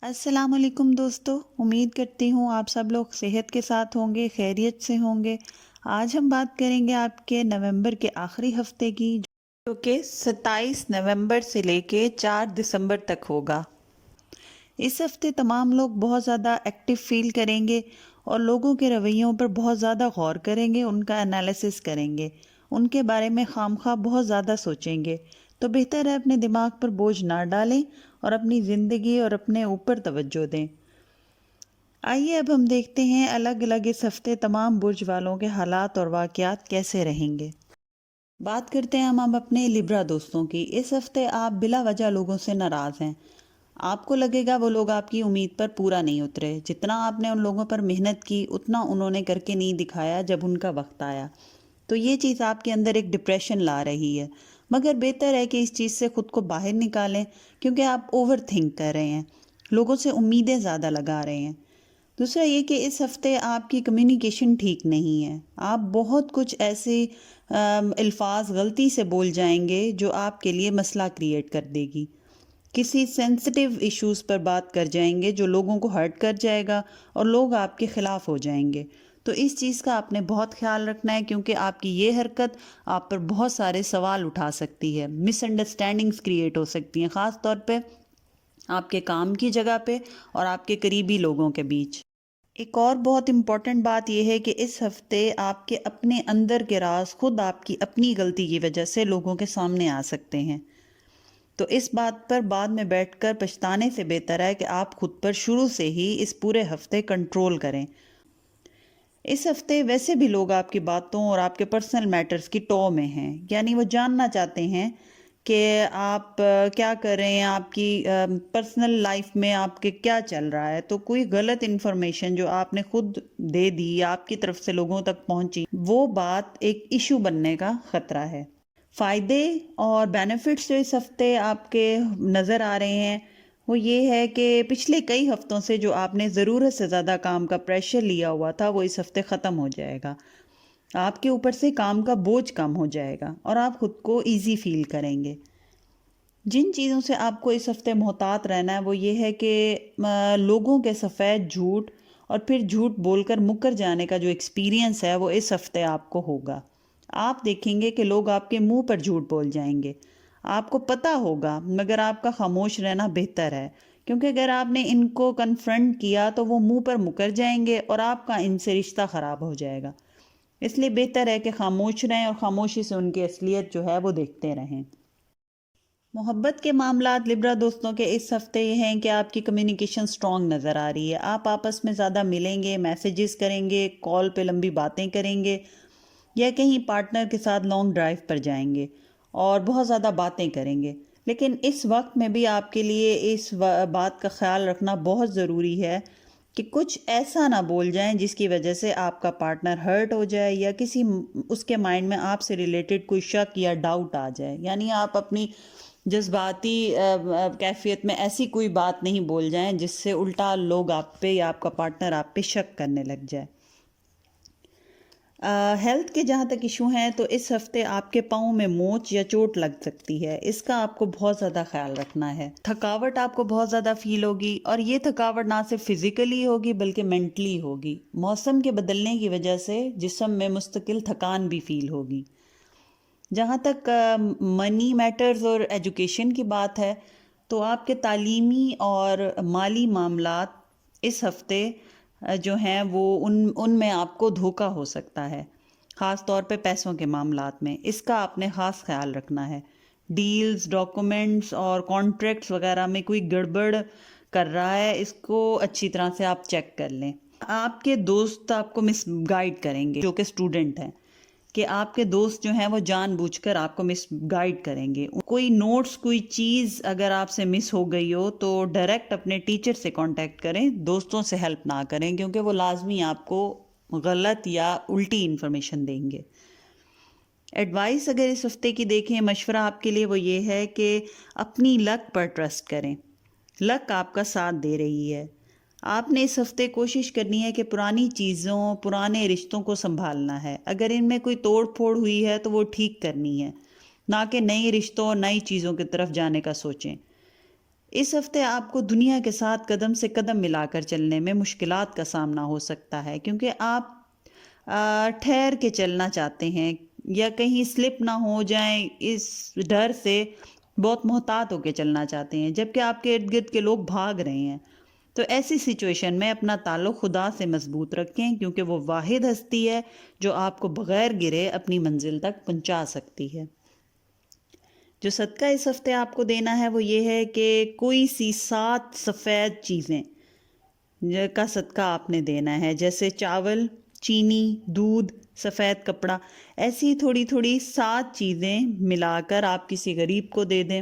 السلام علیکم دوستو، امید کرتی ہوں آپ سب لوگ صحت کے ساتھ ہوں گے، خیریت سے ہوں گے۔ آج ہم بات کریں گے آپ کے نومبر کے آخری ہفتے کی، جو کہ 27 نومبر سے لے کے 4 دسمبر تک ہوگا۔ اس ہفتے تمام لوگ بہت زیادہ ایکٹیو فیل کریں گے اور لوگوں کے رویوں پر بہت زیادہ غور کریں گے، ان کا انالیسس کریں گے، ان کے بارے میں خامخواہ بہت زیادہ سوچیں گے۔ تو بہتر ہے اپنے دماغ پر بوجھ نہ ڈالیں اور اپنی زندگی اور اپنے اوپر توجہ دیں۔ آئیے اب ہم دیکھتے ہیں الگ الگ اس ہفتے تمام برج والوں کے حالات اور واقعات کیسے رہیں گے۔ بات کرتے ہیں ہم اب اپنے لبرا دوستوں کی۔ اس ہفتے آپ بلا وجہ لوگوں سے ناراض ہیں۔ آپ کو لگے گا وہ لوگ آپ کی امید پر پورا نہیں اترے، جتنا آپ نے ان لوگوں پر محنت کی اتنا انہوں نے کر کے نہیں دکھایا جب ان کا وقت آیا۔ تو یہ چیز آپ کے اندر ایک ڈپریشن لا رہی ہے، مگر بہتر ہے کہ اس چیز سے خود کو باہر نکالیں، کیونکہ آپ اوور تھنک کر رہے ہیں، لوگوں سے امیدیں زیادہ لگا رہے ہیں۔ دوسرا یہ کہ اس ہفتے آپ کی کمیونیکیشن ٹھیک نہیں ہے، آپ بہت کچھ ایسے الفاظ غلطی سے بول جائیں گے جو آپ کے لیے مسئلہ کریٹ کر دے گی، کسی سینسٹیو ایشوز پر بات کر جائیں گے جو لوگوں کو ہرٹ کر جائے گا اور لوگ آپ کے خلاف ہو جائیں گے۔ تو اس چیز کا آپ نے بہت خیال رکھنا ہے، کیونکہ آپ کی یہ حرکت آپ پر بہت سارے سوال اٹھا سکتی ہے، مس انڈرسٹینڈنگز کریٹ ہو سکتی ہیں، خاص طور پہ آپ کے کام کی جگہ پہ اور آپ کے قریبی لوگوں کے بیچ۔ ایک اور بہت امپورٹنٹ بات یہ ہے کہ اس ہفتے آپ کے اپنے اندر کے راز خود آپ کی اپنی غلطی کی وجہ سے لوگوں کے سامنے آ سکتے ہیں۔ تو اس بات پر بعد میں بیٹھ کر پچھتانے سے بہتر ہے کہ آپ خود پر شروع سے ہی اس پورے ہفتے کنٹرول کریں۔ اس ہفتے ویسے بھی لوگ آپ کی باتوں اور آپ کے پرسنل میٹرز کی ٹو میں ہیں، یعنی وہ جاننا چاہتے ہیں کہ آپ کیا کر رہے ہیں، آپ کی پرسنل لائف میں آپ کے کیا چل رہا ہے۔ تو کوئی غلط انفارمیشن جو آپ نے خود دے دی، آپ کی طرف سے لوگوں تک پہنچی، وہ بات ایک ایشو بننے کا خطرہ ہے۔ فائدے اور بینیفٹس جو اس ہفتے آپ کے نظر آ رہے ہیں وہ یہ ہے کہ پچھلے کئی ہفتوں سے جو آپ نے ضرورت سے زیادہ کام کا پریشر لیا ہوا تھا وہ اس ہفتے ختم ہو جائے گا، آپ کے اوپر سے کام کا بوجھ کم ہو جائے گا اور آپ خود کو ایزی فیل کریں گے۔ جن چیزوں سے آپ کو اس ہفتے محتاط رہنا ہے وہ یہ ہے کہ لوگوں کے سفید جھوٹ اور پھر جھوٹ بول کر مکر جانے کا جو ایکسپیرینس ہے وہ اس ہفتے آپ کو ہوگا۔ آپ دیکھیں گے کہ لوگ آپ کے منہ پر جھوٹ بول جائیں گے، آپ کو پتہ ہوگا مگر آپ کا خاموش رہنا بہتر ہے، کیونکہ اگر آپ نے ان کو کنفرنٹ کیا تو وہ منہ پر مکر جائیں گے اور آپ کا ان سے رشتہ خراب ہو جائے گا۔ اس لیے بہتر ہے کہ خاموش رہیں اور خاموشی سے ان کی اصلیت جو ہے وہ دیکھتے رہیں۔ محبت کے معاملات لبرا دوستوں کے اس ہفتے یہ ہیں کہ آپ کی کمیونیکیشن سٹرونگ نظر آ رہی ہے، آپ آپس میں زیادہ ملیں گے، میسیجز کریں گے، کال پہ لمبی باتیں کریں گے یا کہیں پارٹنر کے ساتھ لانگ ڈرائیو پر جائیں گے اور بہت زیادہ باتیں کریں گے۔ لیکن اس وقت میں بھی آپ کے لیے اس بات کا خیال رکھنا بہت ضروری ہے کہ کچھ ایسا نہ بول جائیں جس کی وجہ سے آپ کا پارٹنر ہرٹ ہو جائے یا اس کے مائنڈ میں آپ سے ریلیٹڈ کوئی شک یا ڈاؤٹ آ جائے، یعنی آپ اپنی جذباتی کیفیت میں ایسی کوئی بات نہیں بول جائیں جس سے الٹا لوگ آپ پہ یا آپ کا پارٹنر آپ پہ شک کرنے لگ جائے۔ ہیلتھ کے جہاں تک ایشو ہیں تو اس ہفتے آپ کے پاؤں میں موچ یا چوٹ لگ سکتی ہے، اس کا آپ کو بہت زیادہ خیال رکھنا ہے۔ تھکاوٹ آپ کو بہت زیادہ فیل ہوگی اور یہ تھکاوٹ نہ صرف فزیکلی ہوگی بلکہ مینٹلی ہوگی، موسم کے بدلنے کی وجہ سے جسم میں مستقل تھکان بھی فیل ہوگی۔ جہاں تک منی میٹرز اور ایجوکیشن کی بات ہے تو آپ کے تعلیمی اور مالی معاملات اس ہفتے جو ہیں وہ ان میں آپ کو دھوکہ ہو سکتا ہے، خاص طور پہ پیسوں کے معاملات میں، اس کا آپ نے خاص خیال رکھنا ہے۔ ڈیلز، ڈاکومنٹس اور کانٹریکٹس وغیرہ میں کوئی گڑبڑ کر رہا ہے، اس کو اچھی طرح سے آپ چیک کر لیں۔ آپ کے دوست آپ کو مس گائیڈ کریں گے جو کہ اسٹوڈنٹ ہیں، کہ آپ کے دوست جو ہیں وہ جان بوجھ کر آپ کو مس گائیڈ کریں گے۔ کوئی نوٹس، کوئی چیز اگر آپ سے مس ہو گئی ہو تو ڈائریکٹ اپنے ٹیچر سے کانٹیکٹ کریں، دوستوں سے ہیلپ نہ کریں، کیونکہ وہ لازمی آپ کو غلط یا الٹی انفارمیشن دیں گے۔ ایڈوائس اگر اس ہفتے کی دیکھیں، مشورہ آپ کے لیے وہ یہ ہے کہ اپنی لک پر ٹرسٹ کریں، لک آپ کا ساتھ دے رہی ہے۔ آپ نے اس ہفتے کوشش کرنی ہے کہ پرانی چیزوں، پرانے رشتوں کو سنبھالنا ہے، اگر ان میں کوئی توڑ پھوڑ ہوئی ہے تو وہ ٹھیک کرنی ہے، نہ کہ نئے رشتوں اور نئی چیزوں کی طرف جانے کا سوچیں۔ اس ہفتے آپ کو دنیا کے ساتھ قدم سے قدم ملا کر چلنے میں مشکلات کا سامنا ہو سکتا ہے، کیونکہ آپ ٹھہر کے چلنا چاہتے ہیں یا کہیں سلپ نہ ہو جائیں، اس ڈر سے بہت محتاط ہو کے چلنا چاہتے ہیں، جبکہ آپ کے ارد گرد کے لوگ بھاگ رہے ہیں۔ تو ایسی سچویشن میں اپنا تعلق خدا سے مضبوط رکھیں، کیونکہ وہ واحد ہستی ہے جو آپ کو بغیر گرے اپنی منزل تک پہنچا سکتی ہے۔ جو صدقہ اس ہفتے آپ کو دینا ہے وہ یہ ہے کہ کوئی سی 7 سفید چیزیں کا صدقہ آپ نے دینا ہے، جیسے چاول، چینی، دودھ، سفید کپڑا، ایسی تھوڑی تھوڑی 7 چیزیں ملا کر آپ کسی غریب کو دے دیں۔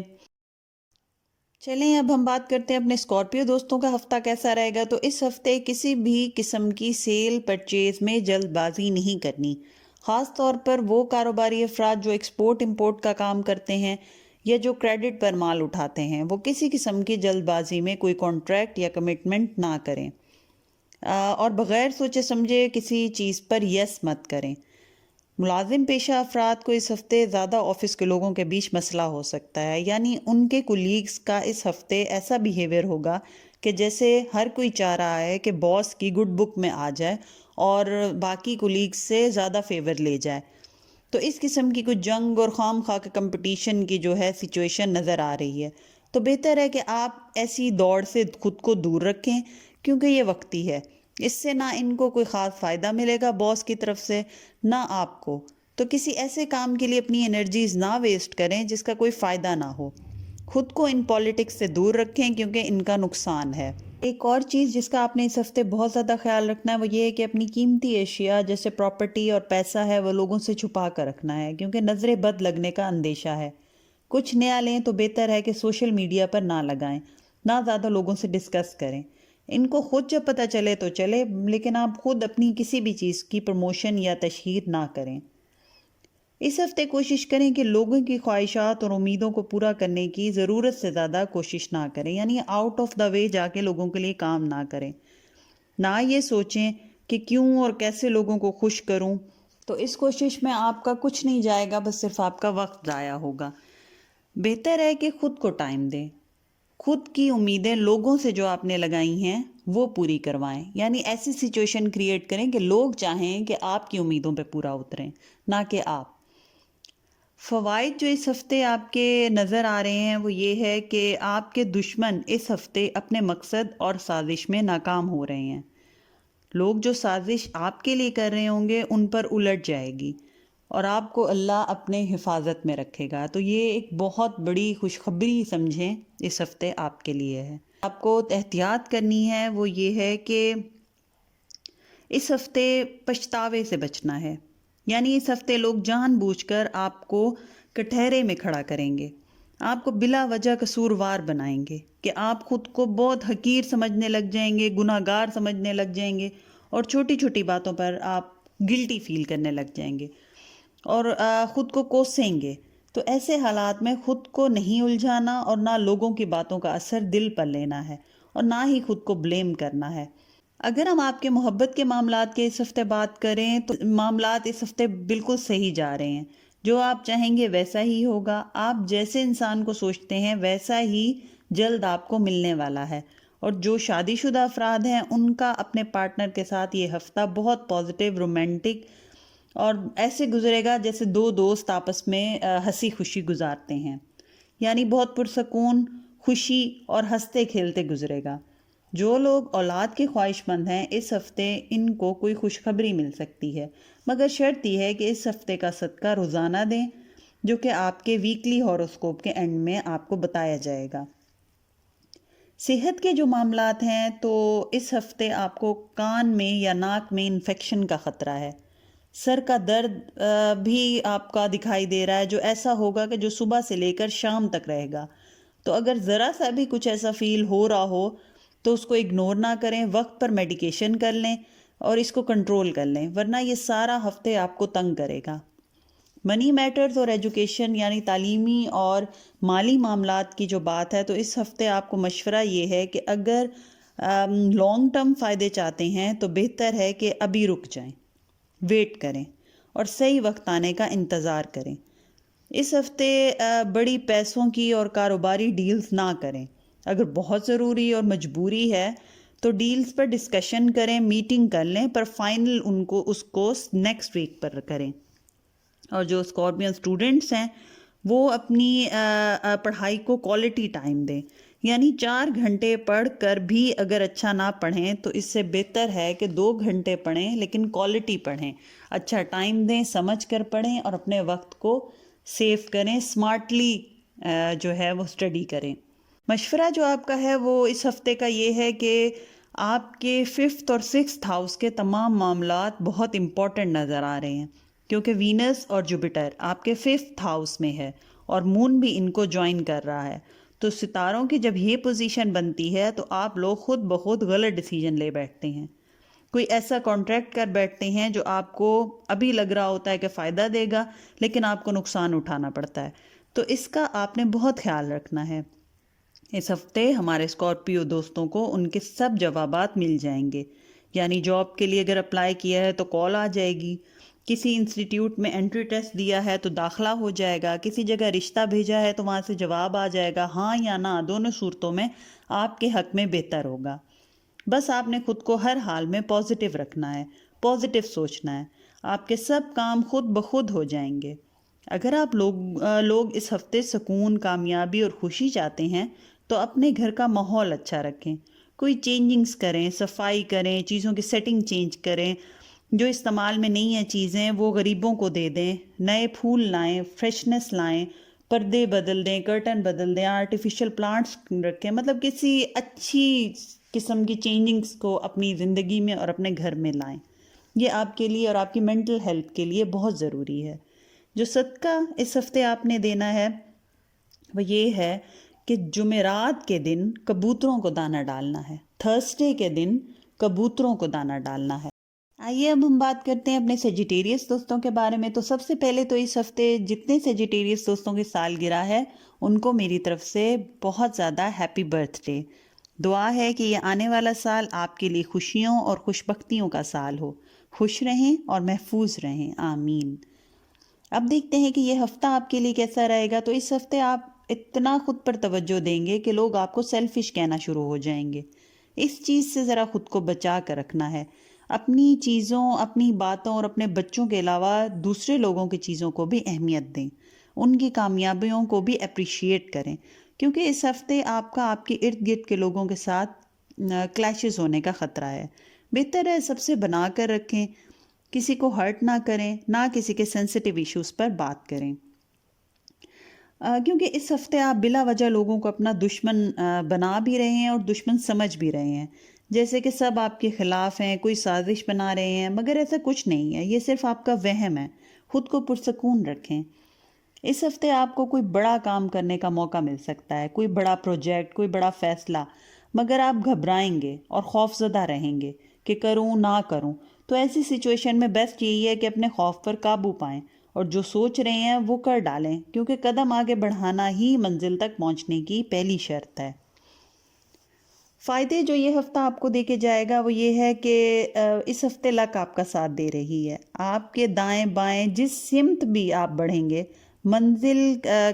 چلیں اب ہم بات کرتے ہیں اپنے اسکارپیو دوستوں کا ہفتہ کیسا رہے گا۔ تو اس ہفتے کسی بھی قسم کی سیل پرچیز میں جلد بازی نہیں کرنی، خاص طور پر وہ کاروباری افراد جو ایکسپورٹ امپورٹ کا کام کرتے ہیں یا جو کریڈٹ پر مال اٹھاتے ہیں، وہ کسی قسم کی جلد بازی میں کوئی کانٹریکٹ یا کمٹمنٹ نہ کریں، اور بغیر سوچے سمجھے کسی چیز پر یس مت کریں۔ ملازم پیشہ افراد کو اس ہفتے زیادہ آفس کے لوگوں کے بیچ مسئلہ ہو سکتا ہے، یعنی ان کے کولیگز کا اس ہفتے ایسا بیہیویئر ہوگا کہ جیسے ہر کوئی چاہ رہا ہے کہ باس کی گڈ بک میں آ جائے اور باقی کولیگز سے زیادہ فیور لے جائے۔ تو اس قسم کی کچھ جنگ اور خام خواہ کمپٹیشن کی جو ہے سچویشن نظر آ رہی ہے۔ تو بہتر ہے کہ آپ ایسی دوڑ سے خود کو دور رکھیں، کیونکہ یہ وقتی ہے، اس سے نہ ان کو کوئی خاص فائدہ ملے گا باس کی طرف سے، نہ آپ کو۔ تو کسی ایسے کام کے لیے اپنی انرجیز نہ ویسٹ کریں جس کا کوئی فائدہ نہ ہو۔ خود کو ان پالیٹکس سے دور رکھیں کیونکہ ان کا نقصان ہے۔ ایک اور چیز جس کا آپ نے اس ہفتے بہت زیادہ خیال رکھنا ہے وہ یہ ہے کہ اپنی قیمتی اشیاء جیسے پراپرٹی اور پیسہ ہے وہ لوگوں سے چھپا کر رکھنا ہے، کیونکہ نظر بد لگنے کا اندیشہ ہے۔ کچھ نیا لیں تو بہتر ہے کہ سوشل میڈیا پر نہ لگائیں، نہ زیادہ لوگوں سے ڈسکس کریں۔ ان کو خود جب پتہ چلے تو چلے، لیکن آپ خود اپنی کسی بھی چیز کی پروموشن یا تشہیر نہ کریں۔ اس ہفتے کوشش کریں کہ لوگوں کی خواہشات اور امیدوں کو پورا کرنے کی ضرورت سے زیادہ کوشش نہ کریں، یعنی آؤٹ آف دا وے جا کے لوگوں کے لیے کام نہ کریں۔ نہ یہ سوچیں کہ کیوں اور کیسے لوگوں کو خوش کروں، تو اس کوشش میں آپ کا کچھ نہیں جائے گا، بس صرف آپ کا وقت ضائع ہوگا۔ بہتر ہے کہ خود کو ٹائم دیں، خود کی امیدیں لوگوں سے جو آپ نے لگائی ہیں وہ پوری کروائیں، یعنی ایسی سچویشن کریٹ کریں کہ لوگ چاہیں کہ آپ کی امیدوں پہ پورا اتریں، نہ کہ آپ۔ فوائد جو اس ہفتے آپ کے نظر آ رہے ہیں وہ یہ ہے کہ آپ کے دشمن اس ہفتے اپنے مقصد اور سازش میں ناکام ہو رہے ہیں۔ لوگ جو سازش آپ کے لیے کر رہے ہوں گے ان پر الٹ جائے گی اور آپ کو اللہ اپنے حفاظت میں رکھے گا۔ تو یہ ایک بہت بڑی خوشخبری سمجھیں اس ہفتے آپ کے لیے ہے۔ آپ کو احتیاط کرنی ہے وہ یہ ہے کہ اس ہفتے پچھتاوے سے بچنا ہے، یعنی اس ہفتے لوگ جان بوجھ کر آپ کو کٹہرے میں کھڑا کریں گے، آپ کو بلا وجہ قصوروار بنائیں گے کہ آپ خود کو بہت حقیر سمجھنے لگ جائیں گے، گناہ گار سمجھنے لگ جائیں گے، اور چھوٹی چھوٹی باتوں پر آپ گلٹی فیل کرنے لگ جائیں گے اور خود کو کوسیں گے۔ تو ایسے حالات میں خود کو نہیں الجھانا اور نہ لوگوں کی باتوں کا اثر دل پر لینا ہے اور نہ ہی خود کو بلیم کرنا ہے۔ اگر ہم آپ کے محبت کے معاملات کے اس ہفتے بات کریں تو معاملات اس ہفتے بالکل صحیح جا رہے ہیں، جو آپ چاہیں گے ویسا ہی ہوگا، آپ جیسے انسان کو سوچتے ہیں ویسا ہی جلد آپ کو ملنے والا ہے۔ اور جو شادی شدہ افراد ہیں ان کا اپنے پارٹنر کے ساتھ یہ ہفتہ بہت پازیٹیو، رومانٹک اور ایسے گزرے گا جیسے دو دوست آپس میں ہنسی خوشی گزارتے ہیں، یعنی بہت پرسکون، خوشی اور ہنستے کھیلتے گزرے گا۔ جو لوگ اولاد کے خواہش مند ہیں اس ہفتے ان کو کوئی خوشخبری مل سکتی ہے، مگر شرط یہ ہے کہ اس ہفتے کا صدقہ روزانہ دیں، جو کہ آپ کے ویکلی ہاروسکوپ کے اینڈ میں آپ کو بتایا جائے گا۔ صحت کے جو معاملات ہیں تو اس ہفتے آپ کو کان میں یا ناک میں انفیکشن کا خطرہ ہے۔ سر کا درد بھی آپ کا دکھائی دے رہا ہے، جو ایسا ہوگا کہ جو صبح سے لے کر شام تک رہے گا۔ تو اگر ذرا سا بھی کچھ ایسا فیل ہو رہا ہو تو اس کو اگنور نہ کریں، وقت پر میڈیکیشن کر لیں اور اس کو کنٹرول کر لیں، ورنہ یہ سارا ہفتے آپ کو تنگ کرے گا۔ منی میٹرز اور ایجوکیشن یعنی تعلیمی اور مالی معاملات کی جو بات ہے تو اس ہفتے آپ کو مشورہ یہ ہے کہ اگر لانگ ٹرم فائدے چاہتے ہیں تو بہتر ہے کہ ابھی رک جائیں، ویٹ کریں اور صحیح وقت آنے کا انتظار کریں۔ اس ہفتے بڑی پیسوں کی اور کاروباری ڈیلز نہ کریں، اگر بہت ضروری اور مجبوری ہے تو ڈیلز پر ڈسکشن کریں، میٹنگ کر لیں، پر فائنل اس کو نیکسٹ ویک پر کریں۔ اور جو اسکارپین اسٹوڈنٹس ہیں وہ اپنی پڑھائی کو کوالٹی ٹائم دیں، یعنی 4 گھنٹے پڑھ کر بھی اگر اچھا نہ پڑھیں تو اس سے بہتر ہے کہ 2 گھنٹے پڑھیں لیکن کوالٹی پڑھیں، اچھا ٹائم دیں، سمجھ کر پڑھیں اور اپنے وقت کو سیو کریں، سمارٹلی جو ہے وہ اسٹڈی کریں۔ مشورہ جو آپ کا ہے وہ اس ہفتے کا یہ ہے کہ آپ کے 5th اور 6th ہاؤس کے تمام معاملات بہت امپورٹنٹ نظر آ رہے ہیں، کیونکہ وینس اور جوپیٹر آپ کے 5th ہاؤس میں ہے اور مون بھی ان کو جوائن کر رہا ہے۔ تو ستاروں کی جب یہ پوزیشن بنتی ہے تو آپ لوگ خود بخود غلط ڈیسیجن لے بیٹھتے ہیں، کوئی ایسا کانٹریکٹ کر بیٹھتے ہیں جو آپ کو ابھی لگ رہا ہوتا ہے کہ فائدہ دے گا لیکن آپ کو نقصان اٹھانا پڑتا ہے، تو اس کا آپ نے بہت خیال رکھنا ہے۔ اس ہفتے ہمارے اسکارپیو دوستوں کو ان کے سب جوابات مل جائیں گے، یعنی جاب کے لیے اگر اپلائی کیا ہے تو کال آ جائے گی، کسی انسٹیٹیوٹ میں انٹری ٹیسٹ دیا ہے تو داخلہ ہو جائے گا، کسی جگہ رشتہ بھیجا ہے تو وہاں سے جواب آ جائے گا، ہاں یا نہ دونوں صورتوں میں آپ کے حق میں بہتر ہوگا۔ بس آپ نے خود کو ہر حال میں پازیٹیو رکھنا ہے، پازیٹیو سوچنا ہے، آپ کے سب کام خود بخود ہو جائیں گے۔ اگر آپ لوگ اس ہفتے سکون، کامیابی اور خوشی چاہتے ہیں تو اپنے گھر کا ماحول اچھا رکھیں، کوئی چینجنگز کریں، صفائی کریں، چیزوں کی سیٹنگ چینج کریں، جو استعمال میں نہیں ہیں چیزیں وہ غریبوں کو دے دیں، نئے پھول لائیں، فریشنس لائیں، پردے بدل دیں، کرٹن بدل دیں، آرٹیفیشل پلانٹس رکھیں، مطلب کسی اچھی قسم کی چینجنگز کو اپنی زندگی میں اور اپنے گھر میں لائیں۔ یہ آپ کے لیے اور آپ کی مینٹل ہیلتھ کے لیے بہت ضروری ہے۔ جو صدقہ اس ہفتے آپ نے دینا ہے وہ یہ ہے کہ جمعرات کے دن کبوتروں کو دانہ ڈالنا ہے، تھرسڈے کے دن کبوتروں کو دانہ ڈالنا ہے۔ آئیے اب ہم بات کرتے ہیں اپنے سیجیٹیریس دوستوں کے بارے میں۔ تو سب سے پہلے تو اس ہفتے جتنے سیجیٹیریس دوستوں کی سالگرہ ہے ان کو میری طرف سے بہت زیادہ ہیپی برتھ ڈے۔ دعا ہے کہ یہ آنے والا سال آپ کے لیے خوشیوں اور خوش بختیوں کا سال ہو، خوش رہیں اور محفوظ رہیں، آمین۔ اب دیکھتے ہیں کہ یہ ہفتہ آپ کے لیے کیسا رہے گا۔ تو اس ہفتے آپ اتنا خود پر توجہ دیں گے کہ لوگ آپ کو سیلفش کہنا شروع ہو جائیں گے۔ اس چیز سے ذرا خود کو بچا کر رکھنا ہے، اپنی چیزوں، اپنی باتوں اور اپنے بچوں کے علاوہ دوسرے لوگوں کی چیزوں کو بھی اہمیت دیں، ان کی کامیابیوں کو بھی اپریشیٹ کریں، کیونکہ اس ہفتے آپ کا آپ کے ارد گرد کے لوگوں کے ساتھ کلیشز ہونے کا خطرہ ہے۔ بہتر ہے سب سے بنا کر رکھیں، کسی کو ہرٹ نہ کریں، نہ کسی کے سینسٹیو ایشوز پر بات کریں، کیونکہ اس ہفتے آپ بلا وجہ لوگوں کو اپنا دشمن بنا بھی رہے ہیں اور دشمن سمجھ بھی رہے ہیں، جیسے کہ سب آپ کے خلاف ہیں، کوئی سازش بنا رہے ہیں، مگر ایسا کچھ نہیں ہے، یہ صرف آپ کا وہم ہے۔ خود کو پرسکون رکھیں۔ اس ہفتے آپ کو کوئی بڑا کام کرنے کا موقع مل سکتا ہے، کوئی بڑا پروجیکٹ، کوئی بڑا فیصلہ، مگر آپ گھبرائیں گے اور خوف زدہ رہیں گے کہ کروں نہ کروں۔ تو ایسی سچویشن میں بیسٹ یہی ہے کہ اپنے خوف پر قابو پائیں اور جو سوچ رہے ہیں وہ کر ڈالیں، کیونکہ قدم آگے بڑھانا ہی منزل تک پہنچنے کی پہلی شرط ہے۔ فائدے جو یہ ہفتہ آپ کو دے کے جائے گا وہ یہ ہے کہ اس ہفتے لک آپ کا ساتھ دے رہی ہے، آپ کے دائیں بائیں جس سمت بھی آپ بڑھیں گے منزل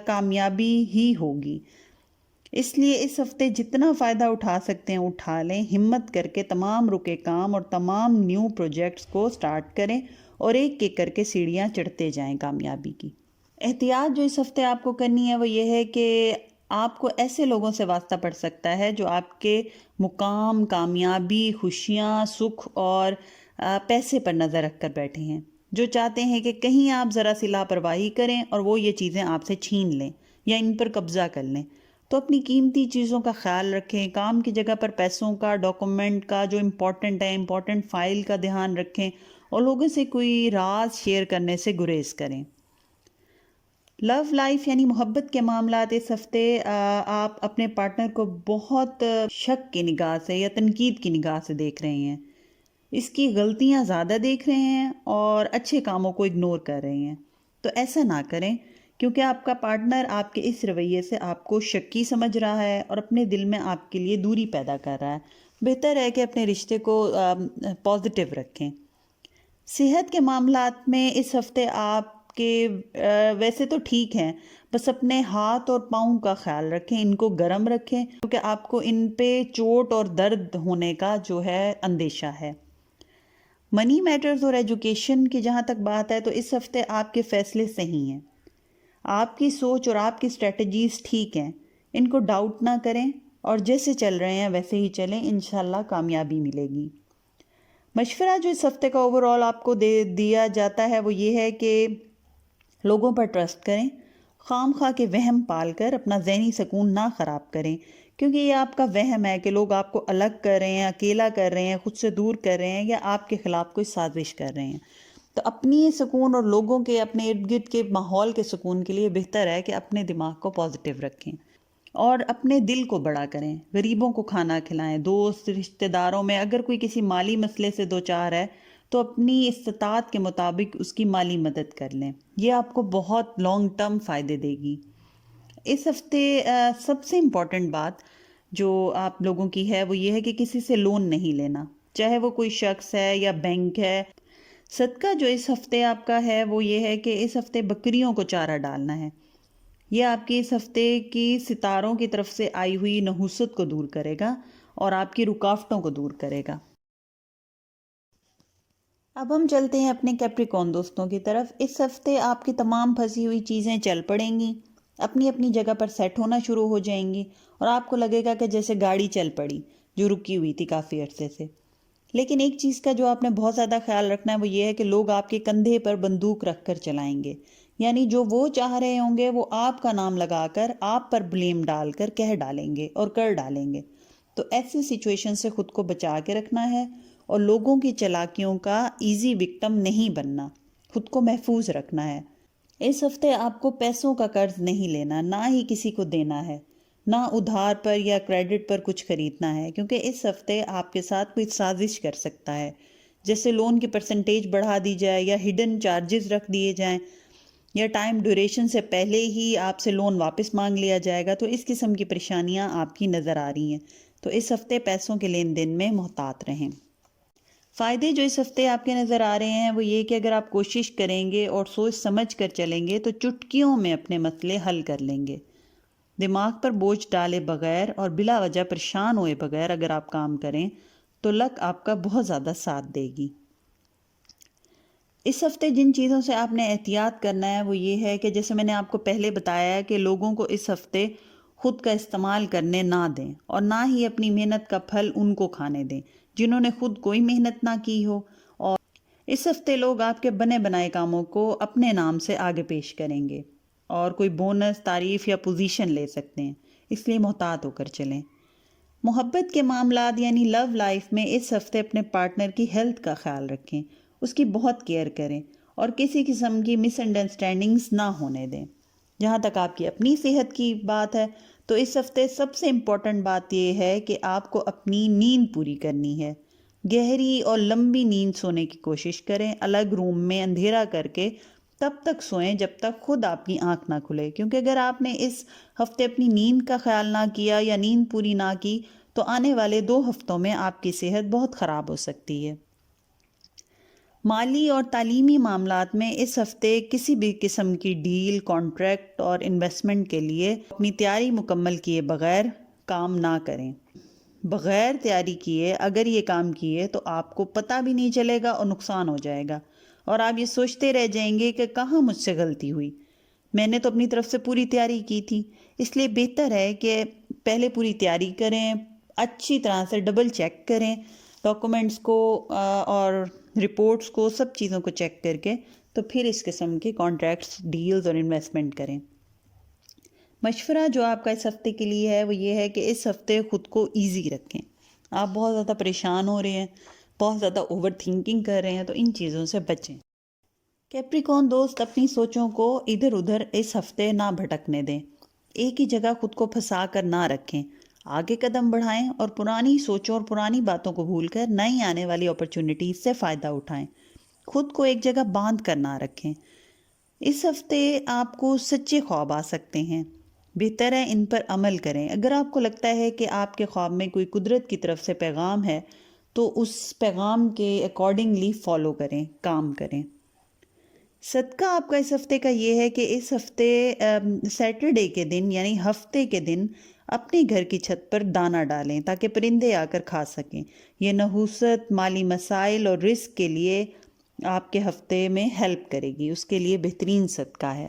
کامیابی ہی ہوگی۔ اس لیے اس ہفتے جتنا فائدہ اٹھا سکتے ہیں اٹھا لیں، ہمت کر کے تمام رکے کام اور تمام نیو پروجیکٹس کو سٹارٹ کریں اور ایک ایک کر کے سیڑھیاں چڑھتے جائیں کامیابی کی۔ احتیاط جو اس ہفتے آپ کو کرنی ہے وہ یہ ہے کہ آپ کو ایسے لوگوں سے واسطہ پڑ سکتا ہے جو آپ کے مقام، کامیابی، خوشیاں، سکھ اور پیسے پر نظر رکھ کر بیٹھے ہیں، جو چاہتے ہیں کہ کہیں آپ ذرا سی لاپرواہی کریں اور وہ یہ چیزیں آپ سے چھین لیں یا ان پر قبضہ کر لیں۔ تو اپنی قیمتی چیزوں کا خیال رکھیں، کام کی جگہ پر پیسوں کا، ڈاکومنٹ کا جو امپورٹنٹ ہے، امپورٹنٹ فائل کا دھیان رکھیں اور لوگوں سے کوئی راز شیئر کرنے سے گریز کریں۔ لو لائف یعنی محبت کے معاملات اس ہفتے آپ اپنے پارٹنر کو بہت شک کی نگاہ سے یا تنقید کی نگاہ سے دیکھ رہے ہیں، اس کی غلطیاں زیادہ دیکھ رہے ہیں اور اچھے کاموں کو اگنور کر رہے ہیں۔ تو ایسا نہ کریں، کیونکہ آپ کا پارٹنر آپ کے اس رویے سے آپ کو شکی سمجھ رہا ہے اور اپنے دل میں آپ کے لیے دوری پیدا کر رہا ہے۔ بہتر ہے کہ اپنے رشتے کو پازیٹیو رکھیں۔ صحت کے معاملات میں اس ہفتے آپ کے ویسے تو ٹھیک ہیں، بس اپنے ہاتھ اور پاؤں کا خیال رکھیں، ان کو گرم رکھیں کیونکہ آپ کو ان پہ چوٹ اور درد ہونے کا جو ہے اندیشہ ہے۔ منی میٹرز اور ایجوکیشن کی جہاں تک بات ہے تو اس ہفتے آپ کے فیصلے صحیح ہیں، آپ کی سوچ اور آپ کی اسٹریٹجیز ٹھیک ہیں، ان کو ڈاؤٹ نہ کریں اور جیسے چل رہے ہیں ویسے ہی چلیں، انشاءاللہ کامیابی ملے گی۔ مشورہ جو اس ہفتے کا اوورآل آپ کو دیا جاتا ہے وہ یہ ہے کہ لوگوں پر ٹرسٹ کریں، خام خواہ کے وہم پال کر اپنا ذہنی سکون نہ خراب کریں، کیونکہ یہ آپ کا وہم ہے کہ لوگ آپ کو الگ کر رہے ہیں، اکیلا کر رہے ہیں، خود سے دور کر رہے ہیں یا آپ کے خلاف کوئی سازش کر رہے ہیں۔ تو اپنی سکون اور لوگوں کے اپنے ارد گرد کے ماحول کے سکون کے لیے بہتر ہے کہ اپنے دماغ کو پازیٹیو رکھیں اور اپنے دل کو بڑا کریں، غریبوں کو کھانا کھلائیں، دوست رشتہ داروں میں اگر کوئی کسی مالی مسئلے سے دوچار ہے تو اپنی استطاعت کے مطابق اس کی مالی مدد کر لیں، یہ آپ کو بہت لانگ ٹرم فائدے دے گی۔ اس ہفتے سب سے امپورٹنٹ بات جو آپ لوگوں کی ہے وہ یہ ہے کہ کسی سے لون نہیں لینا، چاہے وہ کوئی شخص ہے یا بینک ہے۔ صدقہ جو اس ہفتے آپ کا ہے وہ یہ ہے کہ اس ہفتے بکریوں کو چارہ ڈالنا ہے، یہ آپ کی اس ہفتے کی ستاروں کی طرف سے آئی ہوئی نحوست کو دور کرے گا اور آپ کی رکاوٹوں کو دور کرے گا۔ اب ہم چلتے ہیں اپنے کیپریکون دوستوں کی طرف۔ اس ہفتے آپ کی تمام پھنسی ہوئی چیزیں چل پڑیں گی، اپنی اپنی جگہ پر سیٹ ہونا شروع ہو جائیں گی اور آپ کو لگے گا کہ جیسے گاڑی چل پڑی جو رکی ہوئی تھی کافی عرصے سے۔ لیکن ایک چیز کا جو آپ نے بہت زیادہ خیال رکھنا ہے وہ یہ ہے کہ لوگ آپ کے کندھے پر بندوق رکھ کر چلائیں گے، یعنی جو وہ چاہ رہے ہوں گے وہ آپ کا نام لگا کر آپ پر بلیم ڈال کر کہہ ڈالیں گے اور کر ڈالیں گے۔ تو ایسی سچویشن سے خود کو بچا کے رکھنا ہے اور لوگوں کی چالاکیوں کا ایزی وکٹم نہیں بننا، خود کو محفوظ رکھنا ہے۔ اس ہفتے آپ کو پیسوں کا قرض نہیں لینا، نہ ہی کسی کو دینا ہے، نہ ادھار پر یا کریڈٹ پر کچھ خریدنا ہے، کیونکہ اس ہفتے آپ کے ساتھ کوئی سازش کر سکتا ہے، جیسے لون کی پرسنٹیج بڑھا دی جائے یا ہڈن چارجز رکھ دیے جائیں یا ٹائم ڈیوریشن سے پہلے ہی آپ سے لون واپس مانگ لیا جائے گا۔ تو اس قسم کی پریشانیاں آپ کی نظر آ رہی ہیں، تو اس ہفتے پیسوں کے لین دین میں محتاط رہیں۔ فائدے جو اس ہفتے آپ کے نظر آ رہے ہیں وہ یہ کہ اگر آپ کوشش کریں گے اور سوچ سمجھ کر چلیں گے تو چٹکیوں میں اپنے مسئلے حل کر لیں گے۔ دماغ پر بوجھ ڈالے بغیر اور بلا وجہ پریشان ہوئے بغیر اگر آپ کام کریں تو لک آپ کا بہت زیادہ ساتھ دے گی۔ اس ہفتے جن چیزوں سے آپ نے احتیاط کرنا ہے وہ یہ ہے کہ جیسے میں نے آپ کو پہلے بتایا ہے کہ لوگوں کو اس ہفتے خود کا استعمال کرنے نہ دیں اور نہ ہی اپنی محنت کا پھل ان کو کھانے دیں جنہوں نے خود کوئی محنت نہ کی ہو، اور اس ہفتے لوگ آپ کے بنے بنائے کاموں کو اپنے نام سے آگے پیش کریں گے اور کوئی بونس، تعریف یا پوزیشن لے سکتے ہیں، اس لیے محتاط ہو کر چلیں۔ محبت کے معاملات یعنی لو لائف میں اس ہفتے اپنے پارٹنر کی ہیلتھ کا خیال رکھیں، اس کی بہت کیئر کریں اور کسی قسم کی مس انڈرسٹینڈنگز نہ ہونے دیں۔ جہاں تک آپ کی اپنی صحت کی بات ہے تو اس ہفتے سب سے امپورٹنٹ بات یہ ہے کہ آپ کو اپنی نیند پوری کرنی ہے، گہری اور لمبی نیند سونے کی کوشش کریں، الگ روم میں اندھیرا کر کے تب تک سوئیں جب تک خود آپ کی آنکھ نہ کھلے، کیونکہ اگر آپ نے اس ہفتے اپنی نیند کا خیال نہ کیا یا نیند پوری نہ کی تو آنے والے 2 ہفتوں میں آپ کی صحت بہت خراب ہو سکتی ہے۔ مالی اور تعلیمی معاملات میں اس ہفتے کسی بھی قسم کی ڈیل، کانٹریکٹ اور انویسٹمنٹ کے لیے اپنی تیاری مکمل کیے بغیر کام نہ کریں۔ بغیر تیاری کیے اگر یہ کام کیے تو آپ کو پتہ بھی نہیں چلے گا اور نقصان ہو جائے گا اور آپ یہ سوچتے رہ جائیں گے کہ کہاں مجھ سے غلطی ہوئی، میں نے تو اپنی طرف سے پوری تیاری کی تھی۔ اس لیے بہتر ہے کہ پہلے پوری تیاری کریں، اچھی طرح سے ڈبل چیک کریں ڈاکومنٹس کو اور رپورٹس کو، سب چیزوں کو چیک کر کے تو پھر اس قسم کے کانٹریکٹس، ڈیلز اور انویسٹمنٹ کریں۔ مشورہ جو آپ کا اس ہفتے کے لیے ہے وہ یہ ہے کہ اس ہفتے خود کو ایزی رکھیں۔ آپ بہت زیادہ پریشان ہو رہے ہیں، بہت زیادہ اوور تھنکنگ کر رہے ہیں، تو ان چیزوں سے بچیں۔ کیپریکون دوست اپنی سوچوں کو ادھر ادھر اس ہفتے نہ بھٹکنے دیں، ایک ہی جگہ خود کو پھنسا کر نہ رکھیں، آگے قدم بڑھائیں اور پرانی سوچوں اور پرانی باتوں کو بھول کر نئی آنے والی اپرچونٹیز سے فائدہ اٹھائیں، خود کو ایک جگہ باندھ کر نہ رکھیں۔ اس ہفتے آپ کو سچے خواب آ سکتے ہیں، بہتر ہے ان پر عمل کریں۔ اگر آپ کو لگتا ہے کہ آپ کے خواب میں کوئی قدرت کی طرف سے پیغام ہے تو اس پیغام کے اکارڈنگلی فالو کریں، کام کریں۔ صدقہ آپ کا اس ہفتے کا یہ ہے کہ اس ہفتے سیٹرڈے کے دن یعنی ہفتے کے دن اپنے گھر کی چھت پر دانہ ڈالیں تاکہ پرندے آ کر کھا سکیں۔ یہ نحوست، مالی مسائل اور رزق کے لیے آپ کے ہفتے میں ہیلپ کرے گی، اس کے لیے بہترین صدقہ ہے۔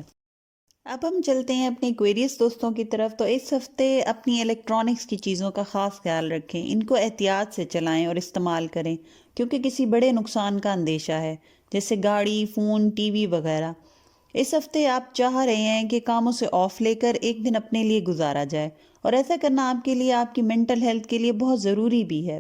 اب ہم چلتے ہیں اپنے ایکویرئس دوستوں کی طرف۔ تو اس ہفتے اپنی الیکٹرانکس کی چیزوں کا خاص خیال رکھیں، ان کو احتیاط سے چلائیں اور استعمال کریں کیونکہ کسی بڑے نقصان کا اندیشہ ہے، جیسے گاڑی، فون، ٹی وی وغیرہ۔ اس ہفتے آپ چاہ رہے ہیں کہ کاموں سے آف لے کر ایک دن اپنے لیے گزارا جائے، اور ایسا کرنا آپ کے لیے، آپ کی مینٹل ہیلتھ کے لیے بہت ضروری بھی ہے۔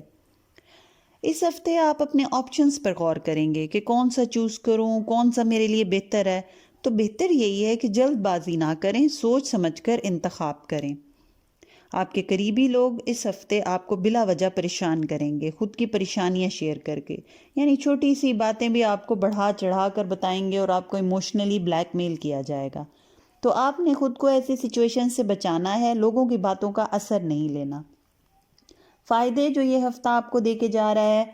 اس ہفتے آپ اپنے آپشنز پر غور کریں گے کہ کون سا چوز کروں، کون سا میرے لیے بہتر ہے۔ تو بہتر یہی ہے کہ جلد بازی نہ کریں، سوچ سمجھ کر انتخاب کریں۔ آپ کے قریبی لوگ اس ہفتے آپ کو بلا وجہ پریشان کریں گے، خود کی پریشانیاں شیئر کر کے، یعنی چھوٹی سی باتیں بھی آپ کو بڑھا چڑھا کر بتائیں گے اور آپ کو ایموشنلی بلیک میل کیا جائے گا۔ تو آپ نے خود کو ایسی سچویشن سے بچانا ہے، لوگوں کی باتوں کا اثر نہیں لینا۔ فائدے جو یہ ہفتہ آپ کو دے کے جا رہا ہے،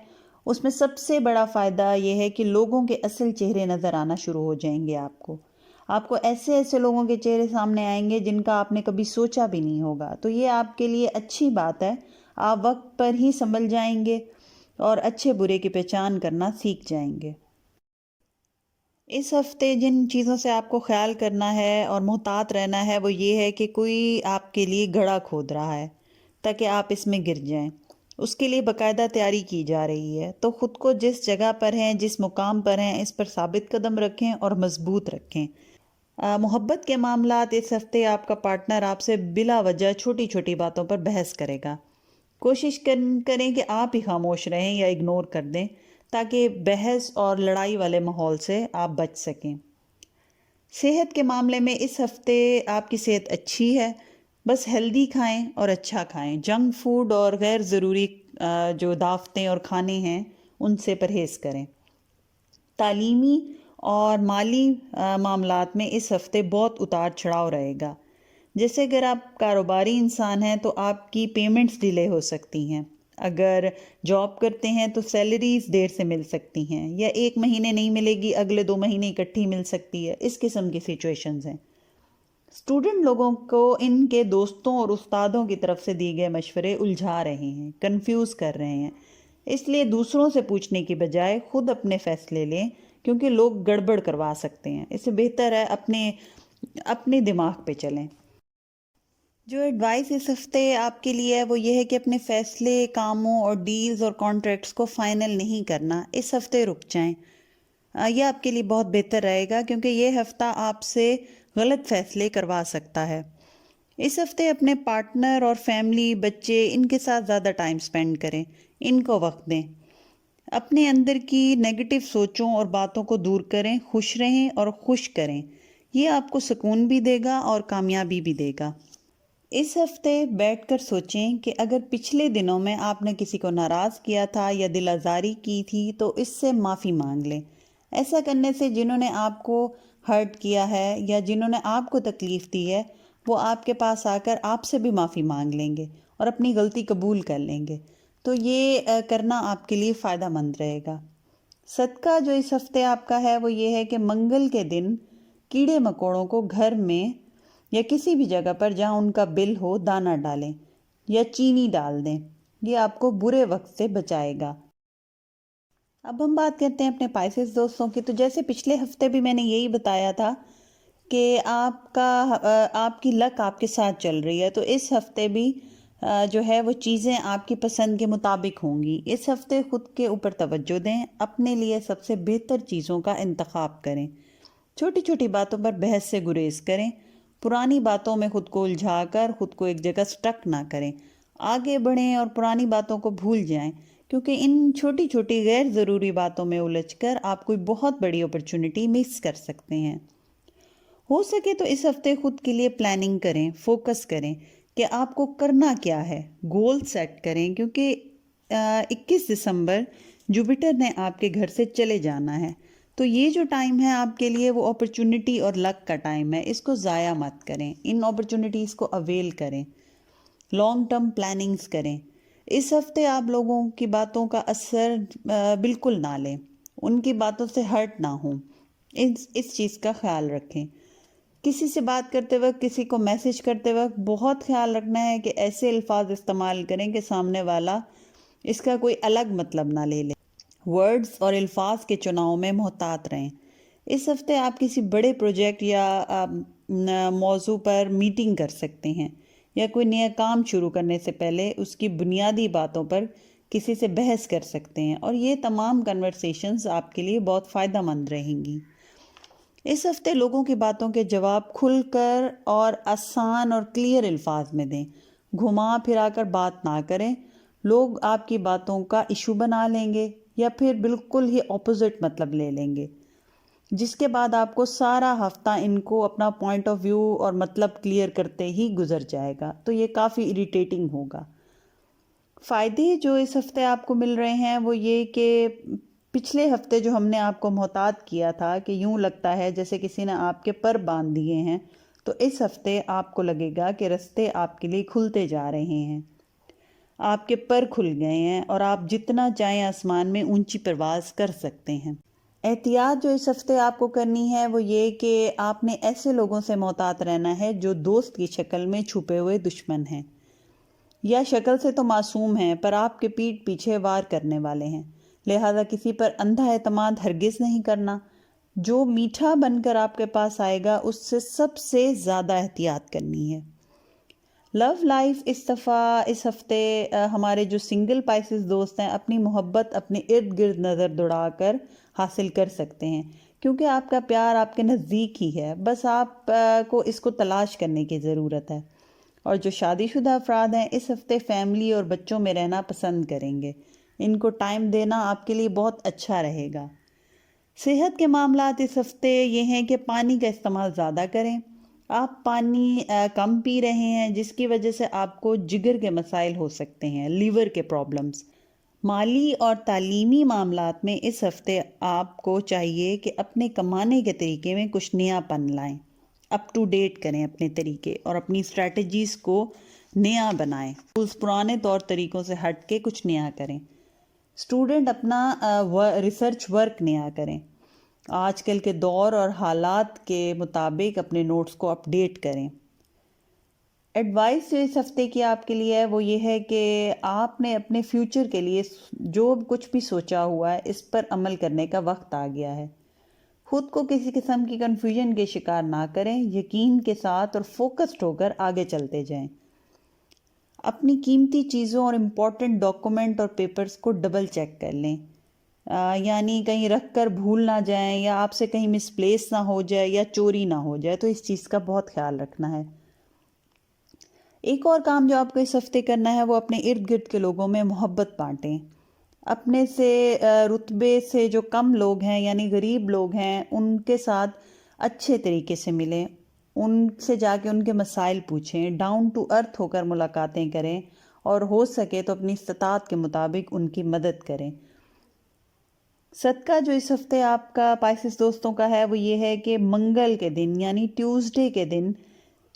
اس میں سب سے بڑا فائدہ یہ ہے کہ لوگوں کے اصل چہرے نظر آنا شروع ہو جائیں گے آپ کو ایسے ایسے لوگوں کے چہرے سامنے آئیں گے جن کا آپ نے کبھی سوچا بھی نہیں ہوگا۔ تو یہ آپ کے لیے اچھی بات ہے، آپ وقت پر ہی سنبھل جائیں گے اور اچھے برے کی پہچان کرنا سیکھ جائیں گے۔ اس ہفتے جن چیزوں سے آپ کو خیال کرنا ہے اور محتاط رہنا ہے وہ یہ ہے کہ کوئی آپ کے لیے گڑھا کھود رہا ہے تاکہ آپ اس میں گر جائیں، اس کے لیے باقاعدہ تیاری کی جا رہی ہے۔ تو خود کو جس جگہ پر ہیں، جس مقام پر ہیں، اس پر ثابت قدم رکھیں اور مضبوط رکھیں۔ محبت کے معاملات، اس ہفتے آپ کا پارٹنر آپ سے بلا وجہ چھوٹی چھوٹی باتوں پر بحث کرے گا۔ کوشش کریں کہ آپ ہی خاموش رہیں یا اگنور کر دیں تاکہ بحث اور لڑائی والے ماحول سے آپ بچ سکیں۔ صحت کے معاملے میں اس ہفتے آپ کی صحت اچھی ہے، بس ہیلدی کھائیں اور اچھا کھائیں۔ جنک فوڈ اور غیر ضروری جو دعوتیں اور کھانے ہیں ان سے پرہیز کریں۔ تعلیمی اور مالی معاملات میں اس ہفتے بہت اتار چڑھاؤ رہے گا۔ جیسے اگر آپ کاروباری انسان ہیں تو آپ کی پیمنٹس ڈیلے ہو سکتی ہیں، اگر جاب کرتے ہیں تو سیلریز دیر سے مل سکتی ہیں، یا ایک مہینے نہیں ملے گی، اگلے 2 مہینے اکٹھی مل سکتی ہے۔ اس قسم کی سچویشنز ہیں۔ اسٹوڈنٹ لوگوں کو ان کے دوستوں اور استادوں کی طرف سے دیے گئے مشورے الجھا رہے ہیں، کنفیوز کر رہے ہیں، اس لیے دوسروں سے پوچھنے کی بجائے خود اپنے فیصلے لیں کیونکہ لوگ گڑبڑ کروا سکتے ہیں۔ اس سے بہتر ہے اپنے دماغ پہ چلیں۔ جو ایڈوائس اس ہفتے آپ کے لیے ہے وہ یہ ہے کہ اپنے فیصلے، کاموں اور ڈیلز اور کانٹریکٹس کو فائنل نہیں کرنا، اس ہفتے رک جائیں۔ یہ آپ کے لیے بہت بہتر رہے گا کیونکہ یہ ہفتہ آپ سے غلط فیصلے کروا سکتا ہے۔ اس ہفتے اپنے پارٹنر اور فیملی، بچے، ان کے ساتھ زیادہ ٹائم سپینڈ کریں، ان کو وقت دیں۔ اپنے اندر کی نیگیٹو سوچوں اور باتوں کو دور کریں، خوش رہیں اور خوش کریں۔ یہ آپ کو سکون بھی دے گا اور کامیابی بھی دے گا۔ اس ہفتے بیٹھ کر سوچیں کہ اگر پچھلے دنوں میں آپ نے کسی کو ناراض کیا تھا یا دل آزاری کی تھی تو اس سے معافی مانگ لیں۔ ایسا کرنے سے جنہوں نے آپ کو ہرٹ کیا ہے یا جنہوں نے آپ کو تکلیف دی ہے وہ آپ کے پاس آ کر آپ سے بھی معافی مانگ لیں گے اور اپنی غلطی قبول کر لیں گے۔ تو یہ کرنا آپ کے لیے فائدہ مند رہے گا۔ صدقہ جو اس ہفتے آپ کا ہے وہ یہ ہے کہ منگل کے دن کیڑے مکوڑوں کو گھر میں یا کسی بھی جگہ پر جہاں ان کا بل ہو دانہ ڈالیں یا چینی ڈال دیں، یہ آپ کو برے وقت سے بچائے گا۔ اب ہم بات کرتے ہیں اپنے پائسس دوستوں کی۔ تو جیسے پچھلے ہفتے بھی میں نے یہی بتایا تھا کہ آپ کی لک آپ کے ساتھ چل رہی ہے، تو اس ہفتے بھی جو ہے وہ چیزیں آپ کی پسند کے مطابق ہوں گی۔ اس ہفتے خود کے اوپر توجہ دیں، اپنے لیے سب سے بہتر چیزوں کا انتخاب کریں، چھوٹی چھوٹی باتوں پر بحث سے گریز کریں، پرانی باتوں میں خود کو الجھا کر خود کو ایک جگہ سٹک نہ کریں، آگے بڑھیں اور پرانی باتوں کو بھول جائیں کیونکہ ان چھوٹی چھوٹی غیر ضروری باتوں میں الجھ کر آپ کوئی بہت بڑی اپرچونٹی مس کر سکتے ہیں۔ ہو سکے تو اس ہفتے خود کے لیے پلاننگ کریں، فوکس کریں کہ آپ کو کرنا کیا ہے، گول سیٹ کریں کیونکہ 21 دسمبر جوپیٹر نے آپ کے گھر سے چلے جانا ہے۔ تو یہ جو ٹائم ہے آپ کے لیے وہ اپرچونٹی اور لک کا ٹائم ہے، اس کو ضائع مت کریں، ان اپرچونٹیز کو اویل کریں، لانگ ٹرم پلاننگز کریں۔ اس ہفتے آپ لوگوں کی باتوں کا اثر بالکل نہ لیں، ان کی باتوں سے ہرٹ نہ ہوں، اس چیز کا خیال رکھیں۔ کسی سے بات کرتے وقت، کسی کو میسج کرتے وقت بہت خیال رکھنا ہے کہ ایسے الفاظ استعمال کریں کہ سامنے والا اس کا کوئی الگ مطلب نہ لے لے۔ ورڈز اور الفاظ کے چناؤ میں محتاط رہیں۔ اس ہفتے آپ کسی بڑے پروجیکٹ یا موضوع پر میٹنگ کر سکتے ہیں، یا کوئی نیا کام شروع کرنے سے پہلے اس کی بنیادی باتوں پر کسی سے بحث کر سکتے ہیں، اور یہ تمام کنورسیشنز آپ کے لیے بہت فائدہ مند رہیں گی۔ اس ہفتے لوگوں کی باتوں کے جواب کھل کر اور آسان اور کلیئر الفاظ میں دیں۔ گھما پھرا کر بات نہ کریں۔ لوگ آپ کی باتوں کا ایشو بنا لیں گے یا پھر بالکل ہی اپوزٹ مطلب لے لیں گے، جس کے بعد آپ کو سارا ہفتہ ان کو اپنا پوائنٹ آف ویو اور مطلب کلیئر کرتے ہی گزر جائے گا، تو یہ کافی اریٹیٹنگ ہوگا۔ فائدے جو اس ہفتے آپ کو مل رہے ہیں وہ یہ کہ پچھلے ہفتے جو ہم نے آپ کو محتاط کیا تھا کہ یوں لگتا ہے جیسے کسی نے آپ کے پر باندھ دیے ہیں، تو اس ہفتے آپ کو لگے گا کہ رستے آپ کے لیے کھلتے جا رہے ہیں، آپ کے پر کھل گئے ہیں اور آپ جتنا چاہیں آسمان میں اونچی پرواز کر سکتے ہیں۔ احتیاط جو اس ہفتے آپ کو کرنی ہے وہ یہ کہ آپ نے ایسے لوگوں سے محتاط رہنا ہے جو دوست کی شکل میں چھپے ہوئے دشمن ہیں، یا شکل سے تو معصوم ہیں پر آپ کے پیٹھ پیچھے وار کرنے والے ہیں۔ لہذا کسی پر اندھا اعتماد ہرگز نہیں کرنا۔ جو میٹھا بن کر آپ کے پاس آئے گا اس سے سب سے زیادہ احتیاط کرنی ہے۔ لو لائف اس ہفتے ہمارے جو سنگل پائسز دوست ہیں اپنی محبت اپنے ارد گرد نظر دوڑا کر حاصل کر سکتے ہیں، کیونکہ آپ کا پیار آپ کے نزدیک ہی ہے، بس آپ کو اس کو تلاش کرنے کی ضرورت ہے۔ اور جو شادی شدہ افراد ہیں اس ہفتے فیملی اور بچوں میں رہنا پسند کریں گے، ان کو ٹائم دینا آپ کے لیے بہت اچھا رہے گا۔ صحت کے معاملات اس ہفتے یہ ہیں کہ پانی کا استعمال زیادہ کریں۔ آپ پانی کم پی رہے ہیں جس کی وجہ سے آپ کو جگر کے مسائل ہو سکتے ہیں، لیور کے پرابلمز۔ مالی اور تعلیمی معاملات میں اس ہفتے آپ کو چاہیے کہ اپنے کمانے کے طریقے میں کچھ نیا پن لائیں، اپ ٹو ڈیٹ کریں اپنے طریقے اور اپنی اسٹریٹجیز کو نیا بنائیں، اس پرانے طور طریقوں سے ہٹ کے کچھ نیا کریں۔ اسٹوڈنٹ اپنا ریسرچ ورک نیا کریں، آج کل کے دور اور حالات کے مطابق اپنے نوٹس کو اپ ڈیٹ کریں۔ ایڈوائس جو اس ہفتے کی آپ کے لیے ہے وہ یہ ہے کہ آپ نے اپنے فیوچر کے لیے جو کچھ بھی سوچا ہوا ہے اس پر عمل کرنے کا وقت آ گیا ہے۔ خود کو کسی قسم کی کنفیوژن کے شکار نہ کریں، یقین کے ساتھ اور فوکسڈ ہو کر آگے چلتے جائیں۔ اپنی قیمتی چیزوں اور امپورٹنٹ ڈاکومنٹ اور پیپرز کو ڈبل چیک کر لیں، یعنی کہیں رکھ کر بھول نہ جائیں یا آپ سے کہیں مس پلیس نہ ہو جائے یا چوری نہ ہو جائے، تو اس چیز کا بہت خیال رکھنا ہے۔ ایک اور کام جو آپ کو اس ہفتے کرنا ہے وہ اپنے ارد گرد کے لوگوں میں محبت بانٹیں۔ اپنے سے رتبے سے جو کم لوگ ہیں یعنی غریب لوگ ہیں ان کے ساتھ اچھے طریقے سے ملیں، ان سے جا کے ان کے مسائل پوچھیں، ڈاؤن ٹو ارتھ ہو کر ملاقاتیں کریں، اور ہو سکے تو اپنی استطاعت کے مطابق ان کی مدد کریں۔ صدقہ جو اس ہفتے آپ کا پائسس دوستوں کا ہے وہ یہ ہے کہ منگل کے دن یعنی ٹیوزڈے کے دن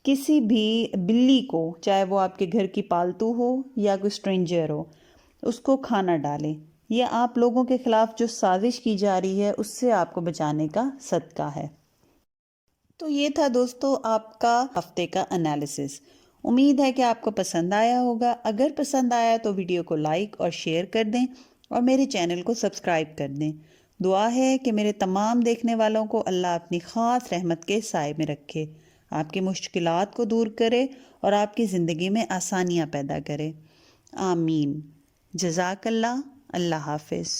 کسی بھی بلی کو، چاہے وہ آپ کے گھر کی پالتو ہو یا کوئی اسٹرینجر ہو، اس کو کھانا ڈالیں۔ یہ آپ لوگوں کے خلاف جو سازش کی جا رہی ہے اس سے آپ کو بچانے کا صدقہ ہے۔ تو یہ تھا دوستو آپ کا ہفتے کا انالیسس۔ امید ہے کہ آپ کو پسند آیا ہوگا۔ اگر پسند آیا تو ویڈیو کو لائک اور شیئر کر دیں اور میرے چینل کو سبسکرائب کر دیں۔ دعا ہے کہ میرے تمام دیکھنے والوں کو اللہ اپنی خاص رحمت کے سائے میں رکھے، آپ کی مشکلات کو دور کرے اور آپ کی زندگی میں آسانیاں پیدا کرے۔ آمین۔ جزاک اللہ۔ اللہ حافظ۔